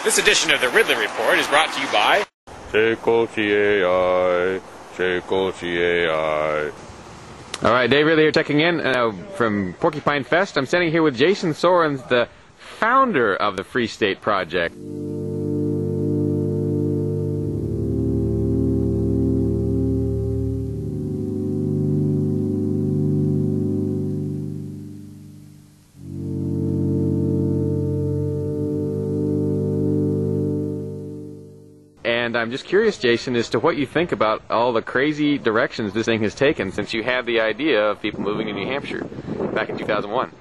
This edition of the Ridley Report is brought to you by CAI. All right, Dave Ridley here checking in from Porcupine Fest. I'm standing here with Jason Sorens, the founder of the Free State Project. And I'm just curious, Jason, as to what you think about all the crazy directions this thing has taken since you had the idea of people moving to New Hampshire back in 2001.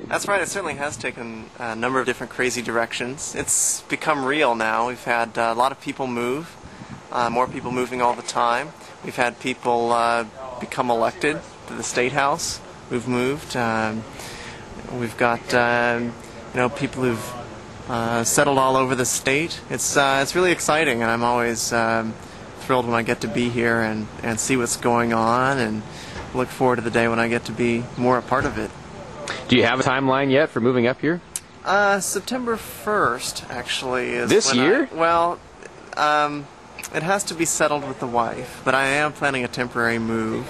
That's right, it certainly has taken a number of different crazy directions. It's become real now. We've had a lot of people move, more people moving all the time. We've had people become elected to the State House who've moved. We've got people who've settled all over the state. It's really exciting, and I'm always thrilled when I get to be here and see what's going on, and look forward to the day when I get to be more a part of it. Do you have a timeline yet for moving up here? September 1st, actually. Is this year? It has to be settled with the wife, but I am planning a temporary move.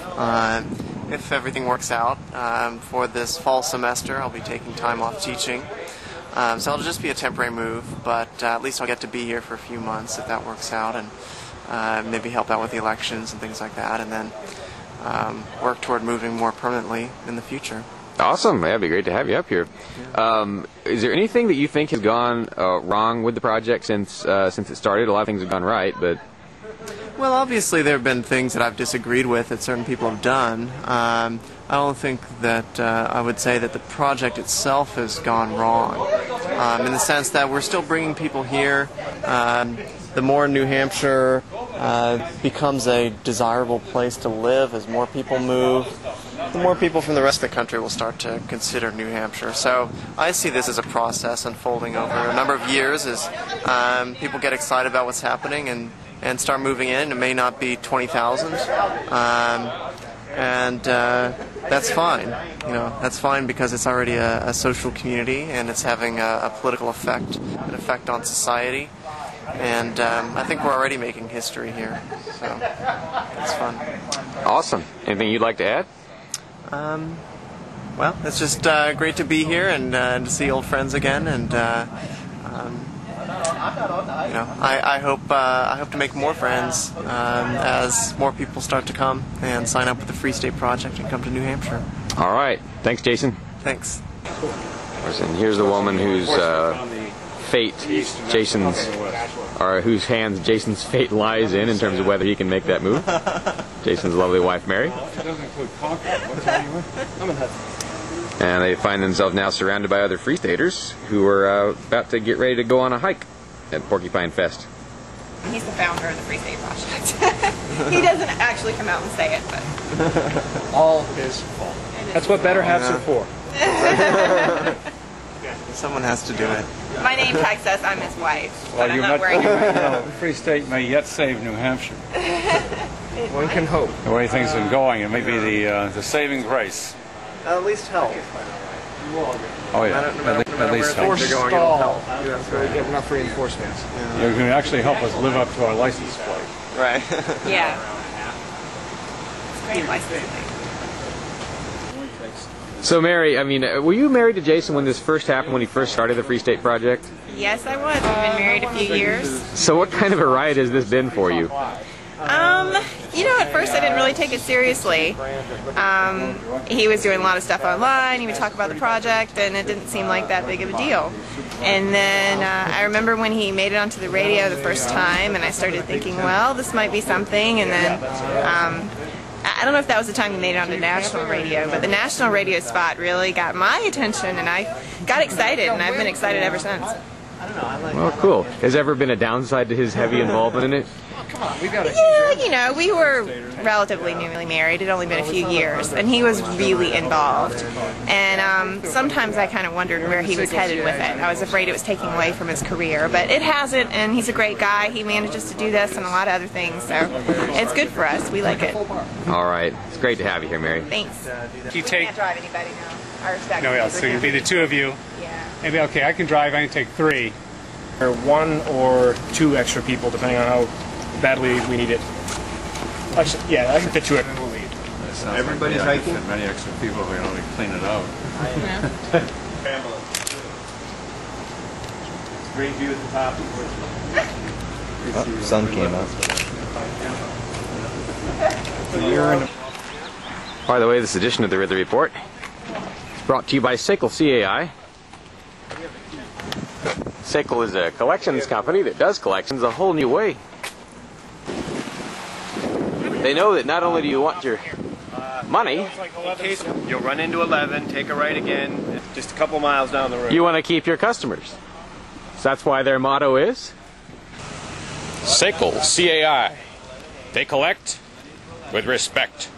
If everything works out, for this fall semester, I'll be taking time off teaching. So it'll just be a temporary move, but at least I'll get to be here for a few months if that works out, and maybe help out with the elections and things like that, and then work toward moving more permanently in the future. Awesome. That'd be great to have you up here. Yeah. Is there anything that you think has gone wrong with the project since it started? A lot of things have gone right, but... Well, obviously there have been things that I've disagreed with that certain people have done. I don't think that I would say that the project itself has gone wrong, in the sense that we're still bringing people here. The more New Hampshire becomes a desirable place to live as more people move, the more people from the rest of the country will start to consider New Hampshire. So I see this as a process unfolding over a number of years as people get excited about what's happening and start moving in. It may not be 20,000, and that's fine. That's fine because it's already a social community, and it's having a political effect, an effect on society. And I think we're already making history here, so it's fun. Awesome. Anything you'd like to add? Well, it's just great to be here and to see old friends again, and I hope to make more friends as more people start to come and sign up with the Free State Project and come to New Hampshire. All right. Thanks, Jason. Thanks. And here's the woman whose whose hands Jason's fate lies in terms of whether he can make that move. Jason's lovely wife, Mary. And they find themselves now surrounded by other Free Staters who are about to get ready to go on a hike at Porcupine Fest. He's the founder of the Free State Project. He doesn't actually come out and say it, but... All his fault. That's what better hats are for. Someone has to do it. My name tag says I'm his wife, Well, but I'm not wearing it right now. The Free State may yet save New Hampshire. One can hope. The way things have been going, it may be the saving grace. At least help. Oh yeah, at least help. They're going, Get enough reinforcements. You can actually help us live up to our license plate. Right. Yeah. It's great license plate. So, Mary, were you married to Jason when this first happened, when he first started the Free State Project? Yes, I was. We've been married a few years. So what kind of a ride has this been for you? At first I didn't really take it seriously. He was doing a lot of stuff online, he would talk about the project, and it didn't seem like that big of a deal. And then I remember when he made it onto the radio the first time, and I started thinking, well, this might be something, and then I don't know if that was the time he made it onto national radio, but the national radio spot really got my attention, and I got excited, and I've been excited ever since. Well, cool. Has there ever been a downside to his heavy involvement in it? Yeah, we were relatively newly married. It had only been a few years, and he was really involved. And sometimes I kind of wondered where he was headed with it. I was afraid it was taking away from his career, but it hasn't, and he's a great guy. He manages to do this and a lot of other things, so it's good for us. We like it. All right. It's great to have you here, Mary. Thanks. You take... Can't drive anybody now. No, yeah, so it'd be the two of you. Yeah. Maybe, okay, I can drive, I can take three. Or 1 or 2 extra people, depending on how badly we need it. Actually, yeah, I can fit 2 in. Everybody's hiking? Many extra people if we only clean it out. Great view at the top. Oh, sun came up. By the way, this edition of the Ridley Report is brought to you by Sakal CAI. Sakal is a collections company that does collections a whole new way. They know that not only do you want your money, you'll run into 11, take a right again, just a couple miles down the road. you want to keep your customers. So that's why their motto is Sakal CAI. They collect with respect.